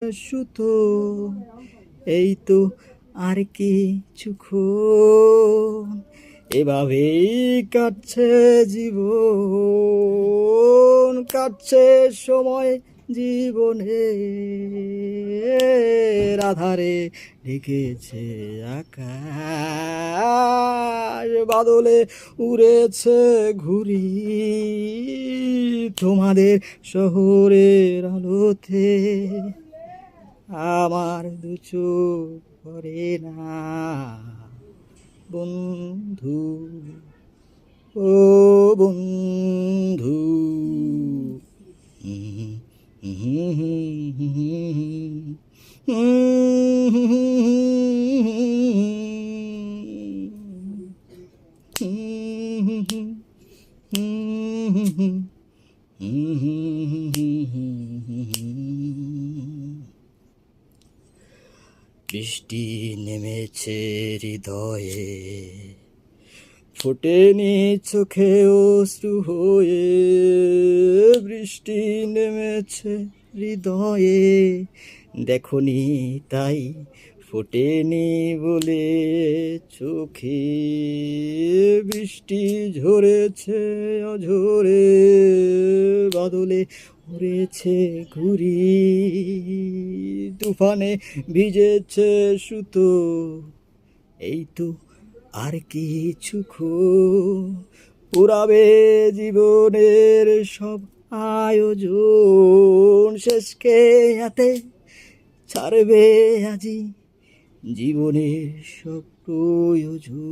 সুতো এই তো আর কিছুক্ষণ এভাবেই কাটছে জীবন, কাটছে সময় জীবনে আধারে ঢেকেছে আকাশ, বাদলে উড়েছে ঘুড়ি তোমাদের শহরের আলোতে আমার দু চোখ ভরে না বন্ধু, ও বন্ধু। বৃষ্টি নেমেছে হৃদয়ে, ফোটেনি চোখে অশ্রু হয়ে। বৃষ্টি নেমেছে হৃদয়ে, দেখনি তাই ফোটেনি বলে চোখে। বৃষ্টি ঝরেছে অঝরে, বাদলে উড়েছে ঘুড়ি তুফানে ভিজেছে সুতো এই তো আর কিছুক্ষণ পুরাবে জীবনের সব আয়োজন। শেষকে হাতে ছাড়বে আজি জীবনের সব প্রয়োজন।